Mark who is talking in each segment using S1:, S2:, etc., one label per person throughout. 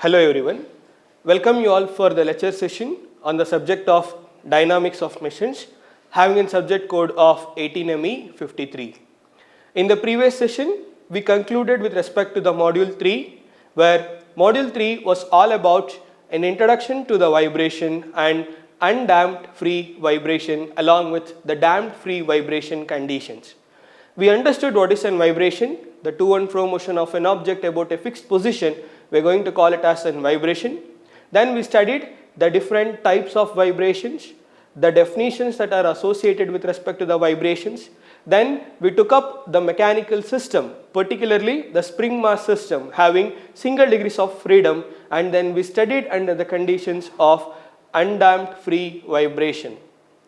S1: Hello everyone, welcome you all for the lecture session on the subject of dynamics of machines having a subject code of 18ME53. In the previous session, we concluded with respect to the module 3 where module 3 was all about an introduction to the vibration and undamped free vibration along with the damped free vibration conditions. We understood what is a vibration, the to and fro motion of an object about a fixed position, we are going to call it as a vibration. Then we studied the different types of vibrations, the definitions that are associated with respect to the vibrations. Then we took up the mechanical system, particularly the spring mass system having single degrees of freedom, and then we studied under the conditions of undamped free vibration.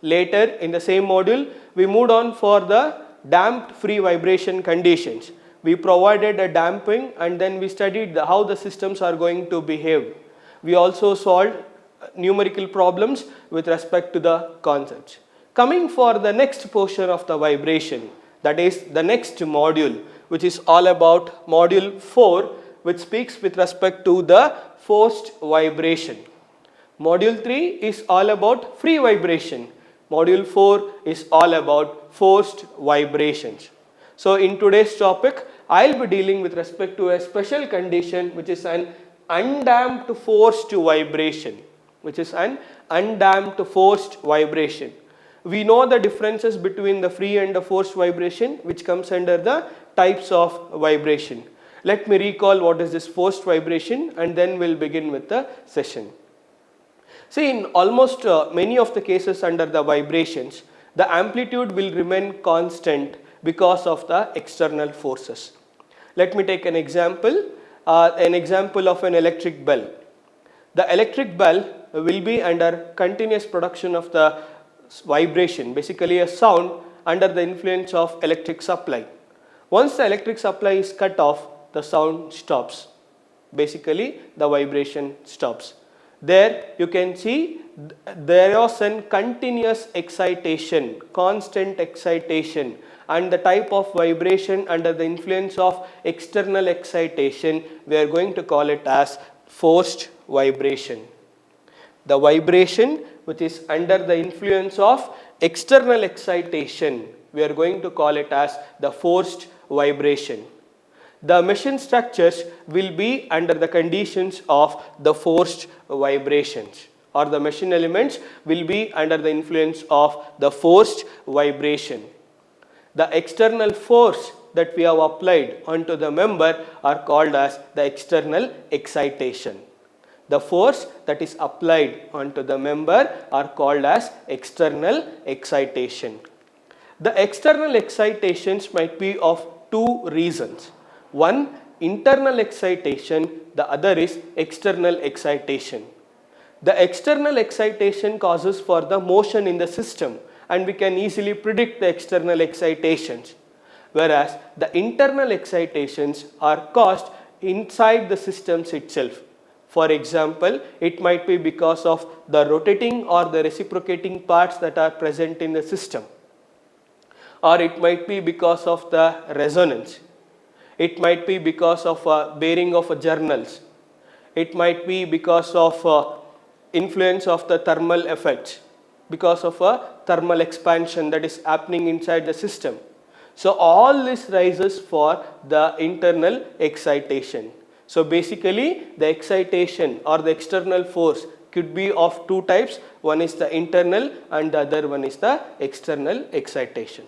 S1: Later in the same module, we moved on for the damped free vibration conditions. We provided a damping and then we studied how the systems are going to behave. We also solved numerical problems with respect to the concepts. Coming for the next portion of the vibration, that is the next module, which is all about module 4, which speaks with respect to the forced vibration. Module 3 is all about free vibration. Module 4 is all about forced vibrations. So in today's topic, I will be dealing with respect to a special condition which is an undamped forced vibration. We know the differences between the free and the forced vibration, which comes under the types of vibration. Let me recall what is this forced vibration and then we will begin with the session. See, in almost many of the cases under the vibrations, the amplitude will remain constant because of the external forces. Let me take an example of an electric bell. The electric bell will be under continuous production of the vibration, basically a sound under the influence of electric supply. Once the electric supply is cut off, the sound stops. Basically, the vibration stops. There you can see there is a continuous excitation, constant excitation, and the type of vibration under the influence of external excitation, we are going to call it as forced vibration. The vibration which is under the influence of external excitation, we are going to call it as the forced vibration. The machine structures will be under the conditions of the forced vibrations, or the machine elements will be under the influence of the forced vibration. The external force that we have applied onto the member are called as the external excitation. The force that is applied onto the member are called as external excitation. The external excitations might be of two reasons. One, internal excitation, the other is external excitation. The external excitation causes for the motion in the system and we can easily predict the external excitations, whereas the internal excitations are caused inside the systems itself. For example, it might be because of the rotating or the reciprocating parts that are present in the system, or it might be because of the resonance. It might be because of bearing of journals. It might be because of influence of the thermal effects, because of a thermal expansion that is happening inside the system. So all this rises for the internal excitation. So basically the excitation or the external force could be of two types. One is the internal and the other one is the external excitation.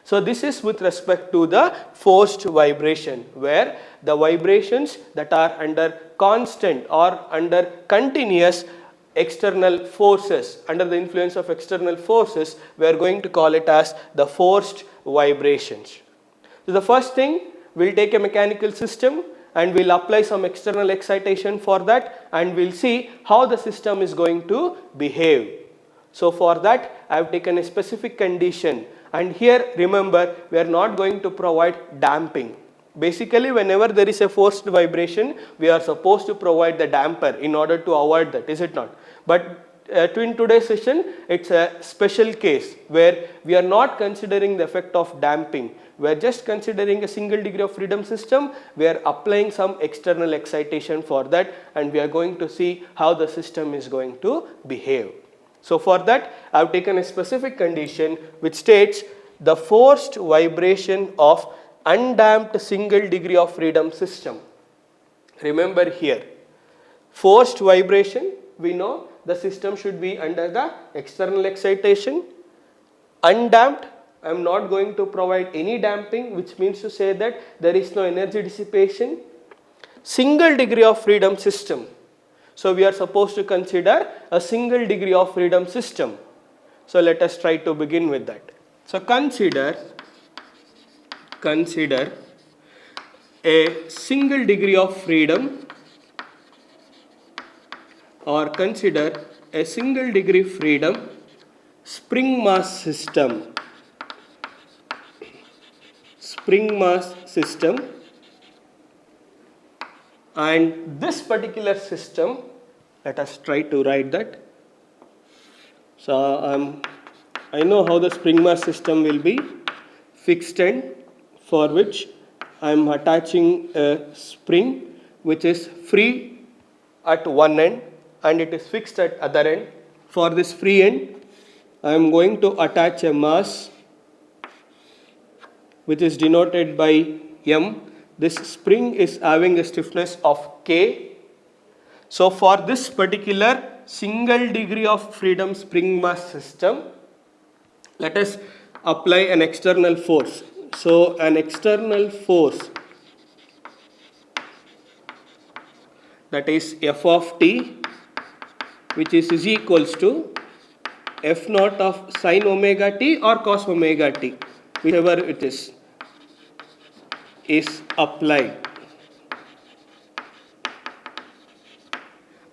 S1: So this is with respect to the forced vibration, where the vibrations that are under constant or under continuous external forces, under the influence of external forces, we are going to call it as the forced vibrations. So the first thing, we will take a mechanical system and we will apply some external excitation for that and we will see how the system is going to behave. So for that, I have taken a specific condition. And here remember, we are not going to provide damping. Basically, whenever there is a forced vibration, we are supposed to provide the damper in order to avoid that, is it not? But in today's session, it's a special case where we are not considering the effect of damping. We are just considering a single degree of freedom system. We are applying some external excitation for that, and we are going to see how the system is going to behave. So for that, I have taken a specific condition which states the forced vibration of undamped single degree of freedom system. Remember here, forced vibration, we know the system should be under the external excitation. Undamped, I am not going to provide any damping, which means to say that there is no energy dissipation. Single degree of freedom system. So we are supposed to consider a single degree of freedom system. So let us try to begin with that. So consider a single degree of freedom, or consider a single degree freedom spring mass system. Spring mass system, and this particular system, let us try to write that. So I know how the spring mass system will be. Fixed end, for which I am attaching a spring which is free at one end and it is fixed at other end. For this free end, I am going to attach a mass which is denoted by M. This spring is having a stiffness of K. So for this particular single degree of freedom spring mass system, let us apply an external force. So an external force, that is F of t, which is equals to F naught of sin omega t or cos omega t, whichever it is applied.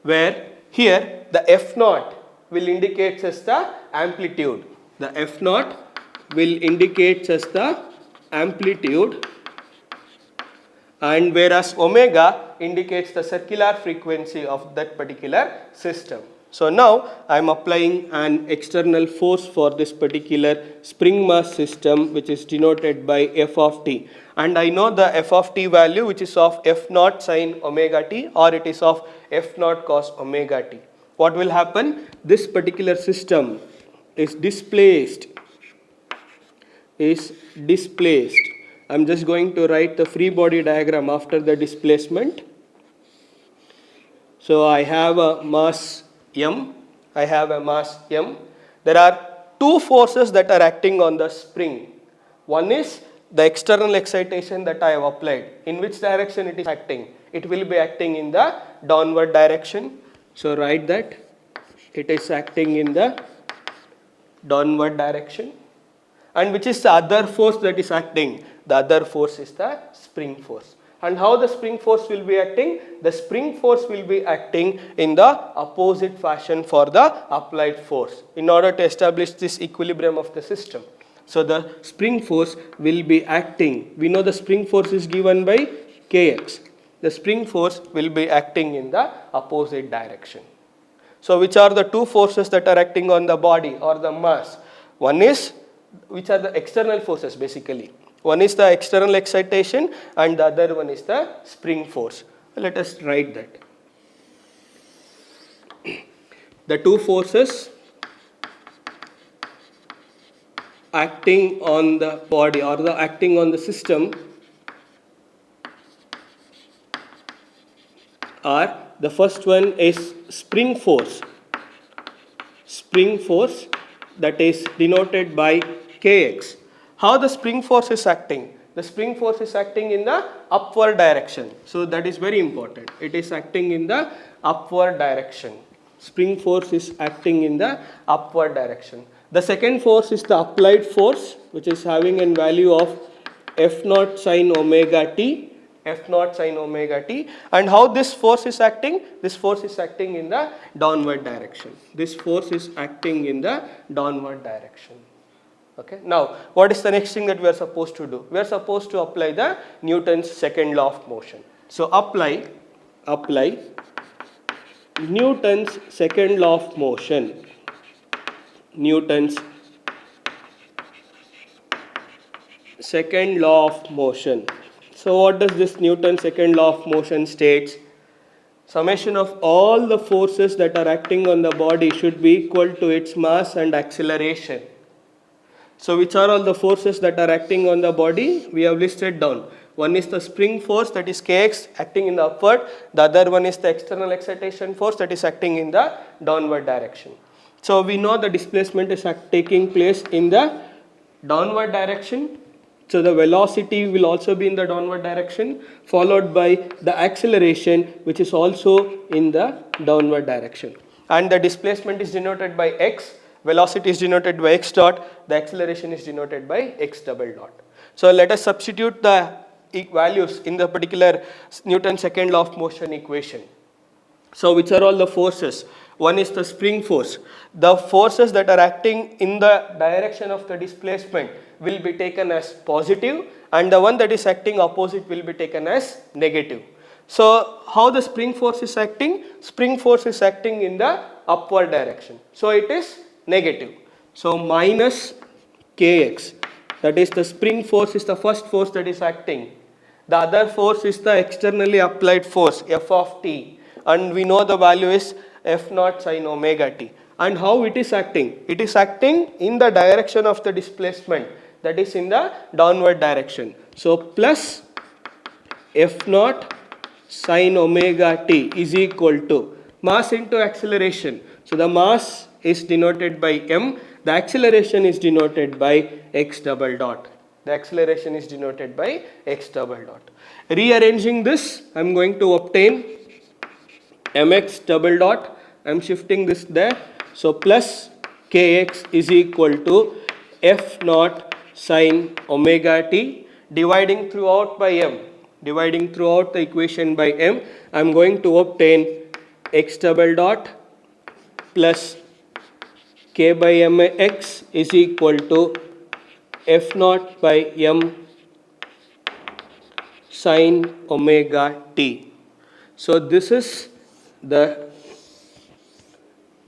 S1: Where here the F naught will indicate as the amplitude. The F naught will indicate as the amplitude, and whereas omega indicates the circular frequency of that particular system. So now I am applying an external force for this particular spring mass system, which is denoted by F of t, and I know the F of t value, which is of F naught sin omega t, or it is of F naught cos omega t. What will happen? This particular system is displaced. I'm just going to write the free body diagram after the displacement. So I have a mass M. There are two forces that are acting on the spring. One is the external excitation that I have applied. In which direction it is acting? It will be acting in the downward direction. So write that it is acting in the downward direction. And which is the other force that is acting? The other force is the spring force. And how the spring force will be acting? The spring force will be acting in the opposite fashion for the applied force in order to establish this equilibrium of the system. So the spring force will be acting. We know the spring force is given by Kx. The spring force will be acting in the opposite direction. So which are the two forces that are acting on the body or the mass? One is, which are the external forces basically. One is the external excitation and the other one is the spring force. Let us write that. The two forces acting on the body or the acting on the system are, the first one is spring force. Spring force, that is denoted by Kx. How the spring force is acting? The spring force is acting in the upward direction. So that is very important. It is acting in the upward direction. Spring force is acting in the upward direction. The second force is the applied force, which is having a value of F naught sin omega t. F naught sin omega t. And how this force is acting? This force is acting in the downward direction. This force is acting in the downward direction. Okay. Now, what is the next thing that we are supposed to do? We are supposed to apply the Newton's second law of motion. So apply Newton's second law of motion. Newton's second law of motion. So what does this Newton's second law of motion states? Summation of all the forces that are acting on the body should be equal to its mass and acceleration. So which are all the forces that are acting on the body? We have listed down. One is the spring force, that is Kx, acting in the upward. The other one is the external excitation force, that is acting in the downward direction. So we know the displacement is taking place in the downward direction. So the velocity will also be in the downward direction, followed by the acceleration, which is also in the downward direction. And the displacement is denoted by x, velocity is denoted by x dot, the acceleration is denoted by x double dot. So let us substitute the values in the particular Newton's second law of motion equation. So which are all the forces? One is the spring force. The forces that are acting in the direction of the displacement will be taken as positive, and the one that is acting opposite will be taken as negative. So how the spring force is acting? Spring force is acting in the upward direction. So it is negative. So minus Kx, that is the spring force is the first force that is acting. The other force is the externally applied force F of t, and we know the value is F naught sin omega t. And how it is acting? It is acting in the direction of the displacement, that is in the downward direction. So plus F naught sin omega t is equal to mass into acceleration. So the mass is denoted by m, the acceleration is denoted by x double dot. The acceleration is denoted by x double dot. Rearranging this, I am going to obtain mx double dot. I am shifting this there. So plus kx is equal to f naught sin omega t, dividing throughout by m. Dividing throughout the equation by m, I am going to obtain x double dot plus k by mx is equal to f naught by m sin omega t. So this is the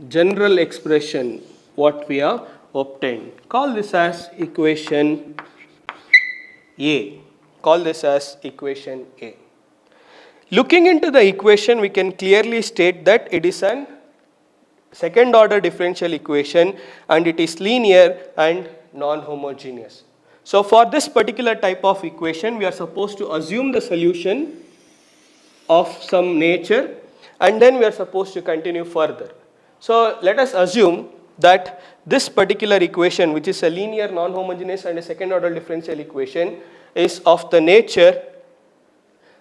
S1: general expression what we have obtained. Call this as equation A. Call this as equation A. Looking into the equation, we can clearly state that it is an second order differential equation and it is linear and non-homogeneous. So for this particular type of equation, we are supposed to assume the solution of some nature and then we are supposed to continue further. So let us assume that this particular equation, which is a linear, non-homogeneous and a second order differential equation, is of the nature,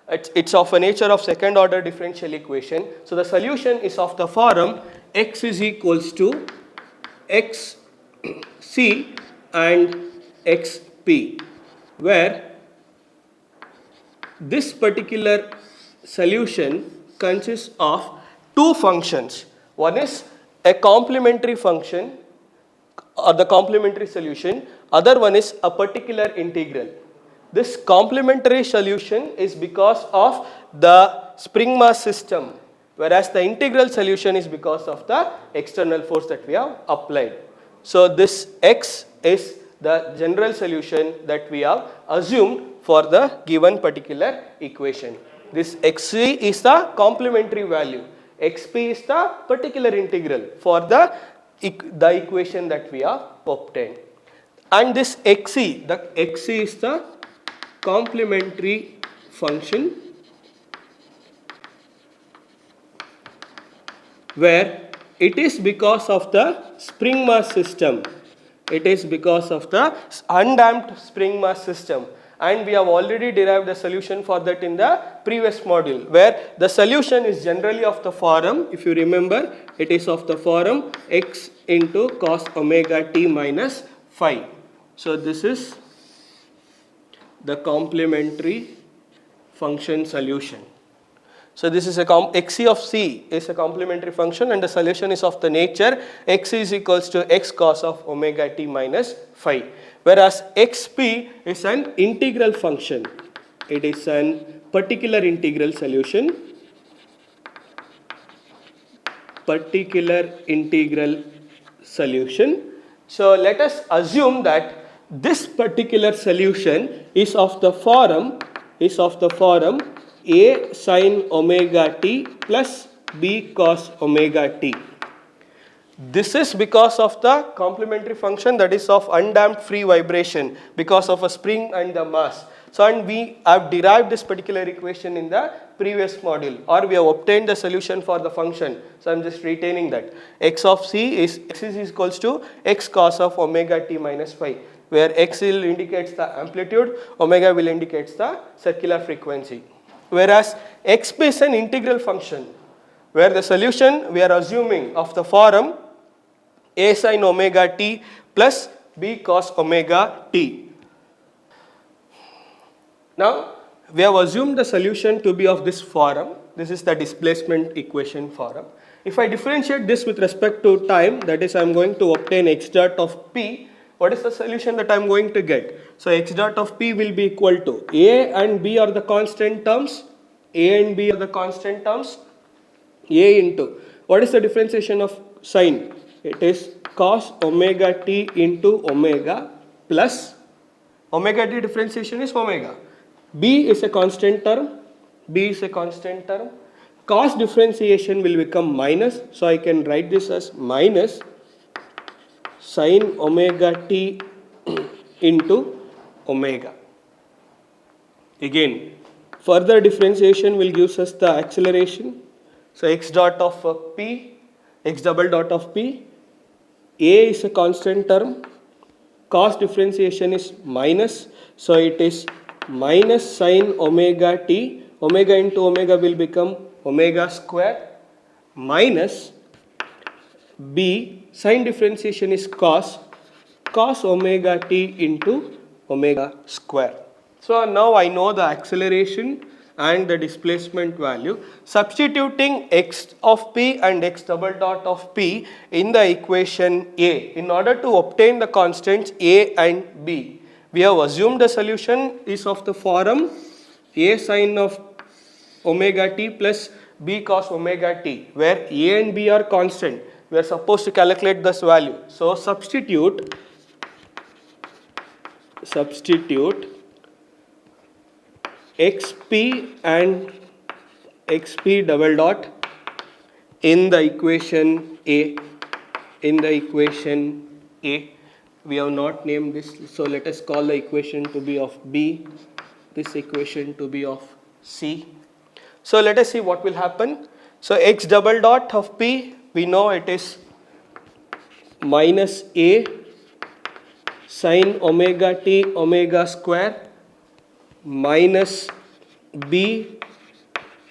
S1: it's of a nature of second order differential equation. So the solution is of the form x is equals to xc and xp, where this particular solution consists of two functions. One is a complementary function or the complementary solution, other one is a particular integral. This complementary solution is because of the spring mass system, whereas the integral solution is because of the external force that we have applied. So this x is the general solution that we have assumed for the given particular equation. This xc is the complementary value, xp is the particular integral for the equation that we have obtained. And this xc, the xc is the complementary function where it is because of the spring mass system. It is because of the undamped spring mass system, and we have already derived the solution for that in the previous module, where the solution is generally of the form, if you remember, it is of the form x into cos omega t minus phi. So this is the complementary function solution. So this is a xc of c is a complementary function and the solution is of the nature x is equals to x cos of omega t minus phi, whereas xp is an integral function. It is an particular integral solution particular integral solution. So let us assume that this particular solution is of the form a sin omega t plus b cos omega t. This is because of the complementary function, that is of undamped free vibration because of a spring and the mass. So, and we have derived this particular equation in the previous module, or we have obtained the solution for the function. So, I am just retaining that x of c is x is equals to x cos of omega t minus phi, where x will indicates the amplitude, omega will indicates the circular frequency. Whereas xp is an integral function, where the solution we are assuming of the form a sin omega t plus b cos omega t. Now, we have assumed the solution to be of this form. This is the displacement equation form. If I differentiate this with respect to time, that is I am going to obtain x dot of p, what is the solution that I am going to get? So, x dot of p will be equal to a and b are the constant terms, a and b are the constant terms, a into, what is the differentiation of sine? It is cos omega t into omega plus omega t differentiation is omega. B is a constant term, cos differentiation will become minus, so I can write this as minus sin omega t into omega. Again, further differentiation will give us the acceleration. So x dot of p, x double dot of p, a is a constant term, cos differentiation is minus, so it is minus sin omega t, omega into omega will become omega square, minus b, sin differentiation is cos omega t into omega square. So now I know the acceleration and the displacement value. Substituting x of p and x double dot of p in the equation A, in order to obtain the constants a and b, we have assumed the solution is of the form a sin of omega t plus b cos omega t, where a and b are constant. We are supposed to calculate this value. So substitute xp and xp double dot in the equation A. We have not named this, so let us call the equation to be of B, this equation to be of C. So let us see what will happen. So x double dot of P, we know it is minus A sin omega t omega square minus b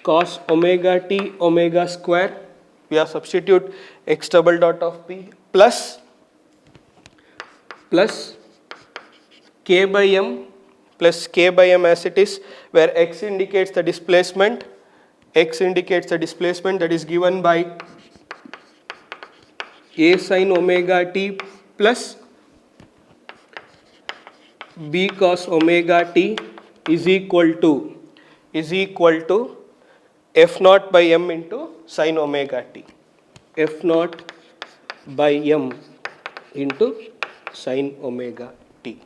S1: cos omega t omega square. We have substitute x double dot of p plus k by m as it is, where x indicates the displacement, that is given by a sin omega t plus b cos omega t is equal to f naught by m into sin omega t, f naught by m into sin omega t.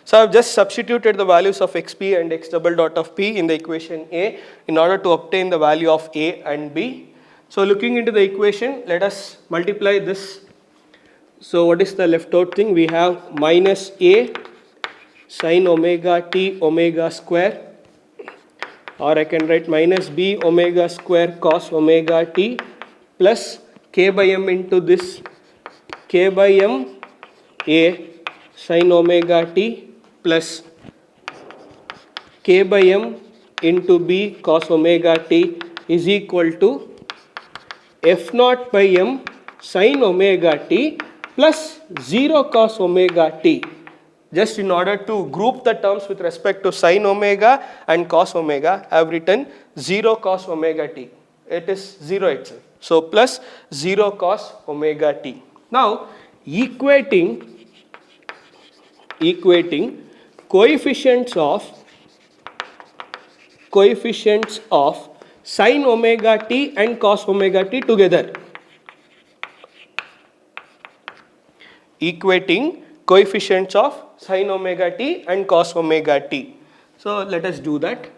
S1: So I have just substituted the values of xp and x double dot of p in the equation A in order to obtain the value of a and b. So looking into the equation, let us multiply this. So what is the left out thing? We have minus a sin omega t omega square, or I can write minus b omega square cos omega t plus k by m into this, k by m a sin omega t plus k by m into b cos omega t is equal to f naught by m sin omega t plus 0 cos omega t. Just in order to group the terms with respect to sin omega and cos omega, I have written 0 cos omega t. It is 0 itself. So plus 0 cos omega t. Now equating coefficients of sin omega t and cos omega t together. equating coefficients of sin omega t and cos omega t. So let us do that.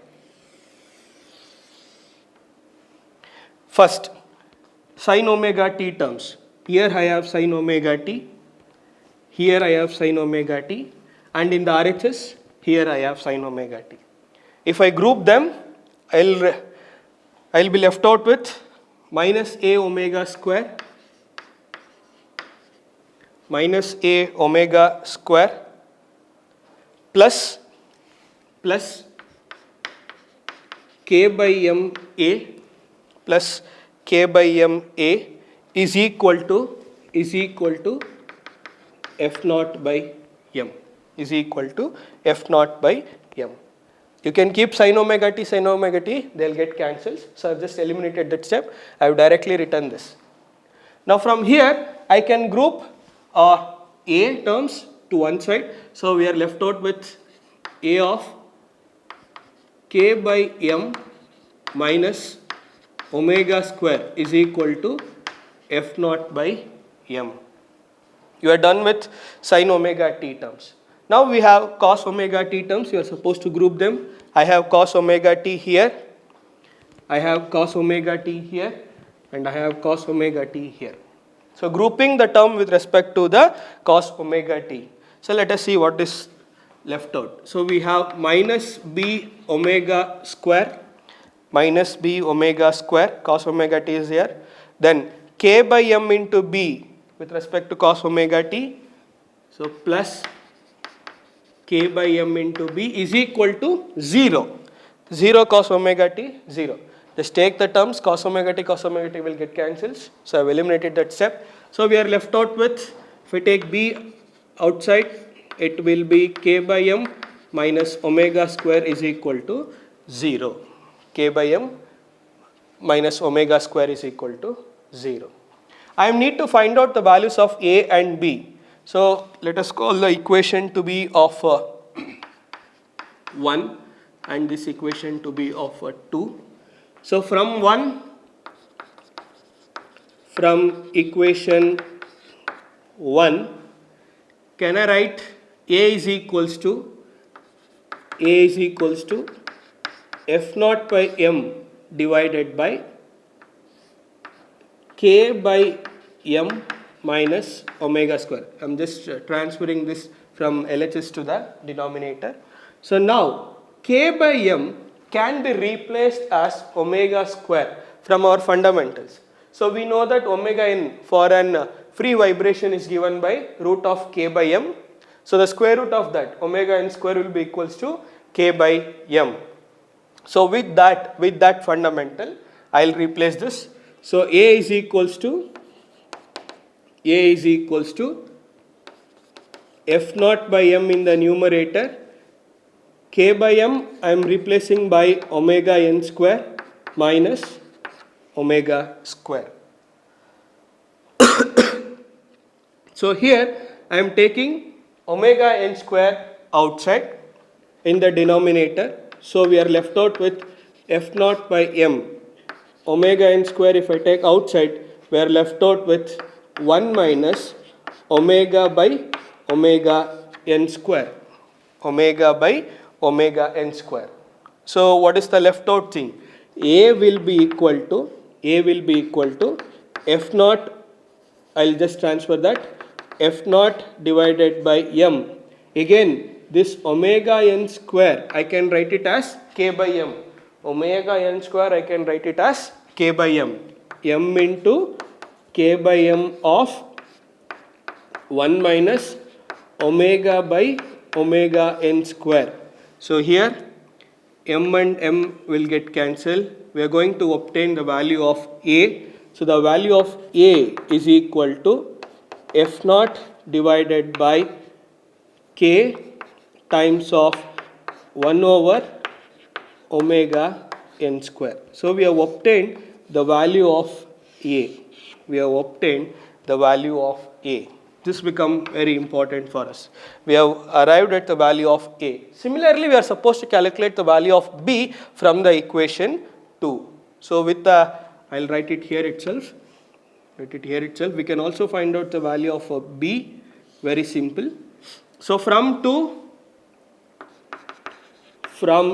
S1: First, sin omega t terms. Here I have sin omega t, here I have sin omega t, and in the RHS, here I have sin omega t. If I group them, I'll be left out with minus a omega square plus k by m a plus k by m a is equal to f naught by m, is equal to f naught by m. You can keep sin omega t, they'll get cancelled. So I've just eliminated that step. I've directly written this. Now from here, I can group a terms to one side. So we are left out with a of k by m minus omega square is equal to f naught by m. You are done with sin omega t terms. Now we have cos omega t terms, you are supposed to group them. I have cos omega t here, I have cos omega t here, and I have cos omega t here. So grouping the term with respect to the cos omega t. So let us see what is left out. So we have minus b omega square, cos omega t is here. Then k by m into b with respect to cos omega t. So plus k by m into b is equal to 0. 0 cos omega t, 0. Just take the terms, cos omega t will get cancelled. So I've eliminated that step. So we are left out with, if we take b outside, it will be k by m minus omega square is equal to 0. K by m minus omega square is equal to 0. I need to find out the values of a and b. So let us call the equation to be of 1 and this equation to be of 2. So from equation 1, can I write a is equals to f naught by m divided by k by m minus omega square. I am just transferring this from LHS to the denominator. So now k by m can be replaced as omega square from our fundamentals. So we know that omega n for an free vibration is given by root of k by m. So the square root of that omega n square will be equals to k by m. So with that fundamental, I will replace this. So a is equals to f naught by m in the numerator, k by m I am replacing by omega n square minus omega square. So here I am taking omega n square outside in the denominator. So we are left out with f naught by m. Omega n square if I take outside, we are left out with 1 minus omega by omega n square. Omega by omega n square. So what is the left out thing? A will be equal to f naught, I'll just transfer that, f naught divided by m. Again this omega n square I can write it as k by m. Omega n square I can write it as k by m. M into k by m of 1 minus omega by omega n square. So here m and m will get cancelled. We are going to obtain the value of a. So the value of a is equal to f naught divided by k times of 1 over omega n square. So we have obtained the value of a. This become very important for us. We have arrived at the value of a. Similarly, we are supposed to calculate the value of b from the equation 2. So with the, I'll write it here itself. We can also find out the value of b Very simple. So from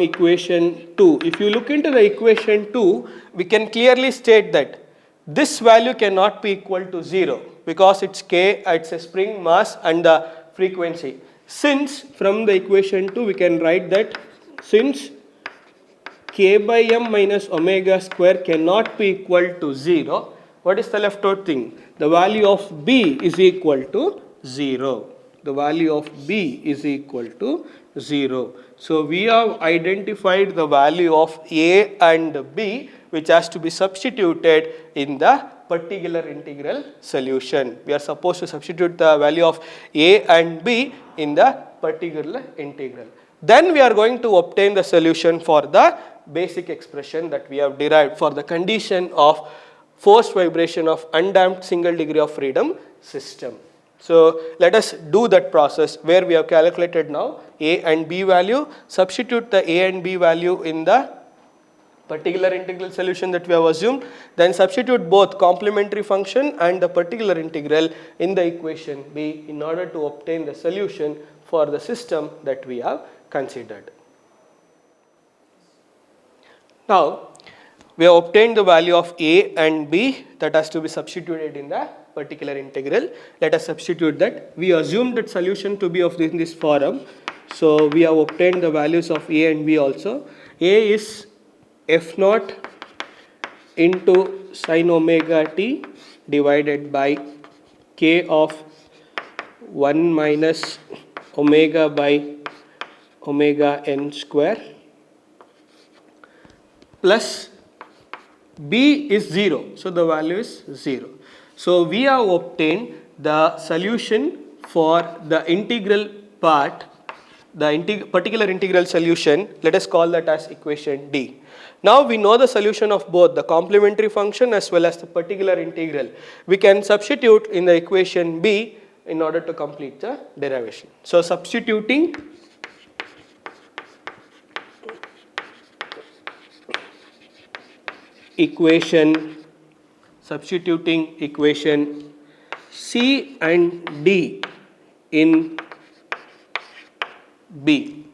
S1: equation 2, if you look into the equation 2, we can clearly state that this value cannot be equal to 0 because it's k, it's a spring mass and the frequency. Since from the equation 2 we can write that since k by m minus omega square cannot be equal to 0, what is the left out thing? The value of b is equal to 0. The value of b is equal to 0. So we have identified the value of a and b which has to be substituted in the particular integral solution. We are supposed to substitute the value of a and b in the particular integral. Then we are going to obtain the solution for the basic expression that we have derived for the condition of forced vibration of undamped single degree of freedom system. So let us do that process where we have calculated now a and b value, substitute the a and b value in the particular integral solution that we have assumed, then substitute both complementary function and the particular integral in the equation b in order to obtain the solution for the system that we have considered. Now we have obtained the value of a and b that has to be substituted in the particular integral. Let us substitute that. We assume that solution to be of this form. So we have obtained the values of a and b also. A is f naught into sin omega t divided by k of 1 minus omega by omega n square plus b is 0. So the value is 0. So we have obtained the solution for the integral part, the particular integral solution. Let us call that as equation D. Now we know the solution of both the complementary function as well as the particular integral. We can substitute in the equation B in order to complete the derivation. So substituting equation C and D in B.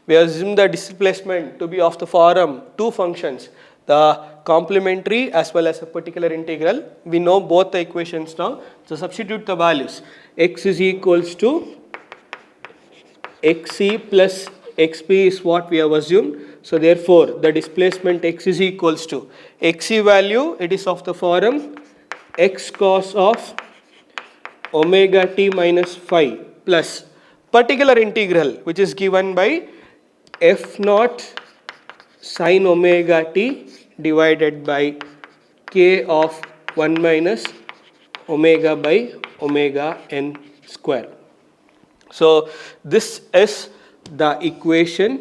S1: We assume the displacement to be of the form two functions, the complementary as well as a particular integral. We know both the equations now. So substitute the values. X is equals to xc plus xp is what we have assumed. So therefore the displacement x is equals to xc value, it is of the form x cos of omega t minus phi plus particular integral which is given by f naught sin omega t divided by k of 1 minus omega by omega n square. So this is the equation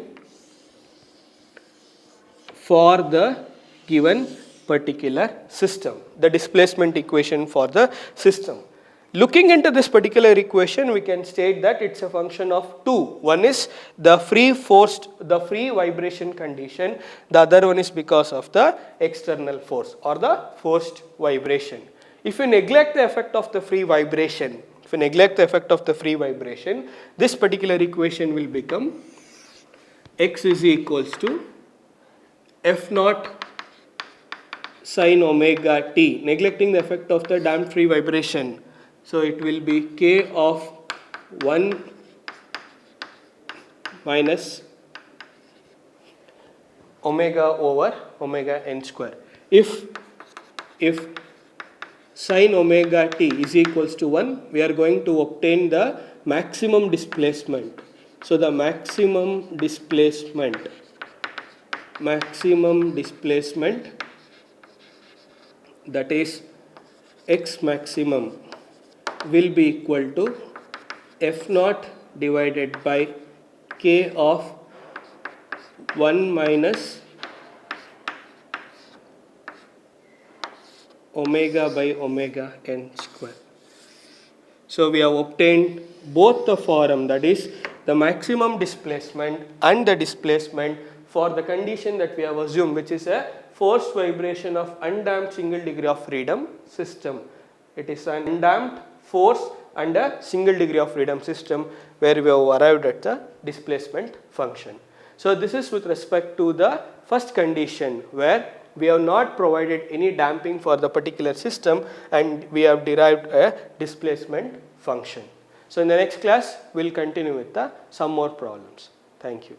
S1: for the given particular system, the displacement equation for the system. Looking into this particular equation, we can state that it's a function of two. One is the free vibration condition. The other one is because of the external force or the forced vibration. If you neglect the effect of the free vibration, this particular equation will become x is equals to f naught sin omega t, neglecting the effect of the damped free vibration. So it will be k of 1 minus omega over omega n square. If sin omega t is equals to 1, we are going to obtain the maximum displacement. So the maximum displacement that is x maximum will be equal to f naught divided by k of 1 minus omega by omega n square. So we have obtained both the form, that is the maximum displacement and the displacement for the condition that we have assumed, which is a forced vibration of undamped single degree of freedom system. It is an undamped forced and a single degree of freedom system where we have arrived at the displacement function. So this is with respect to the first condition where we have not provided any damping for the particular system and we have derived a displacement function. So in the next class we will continue with some more problems. Thank you.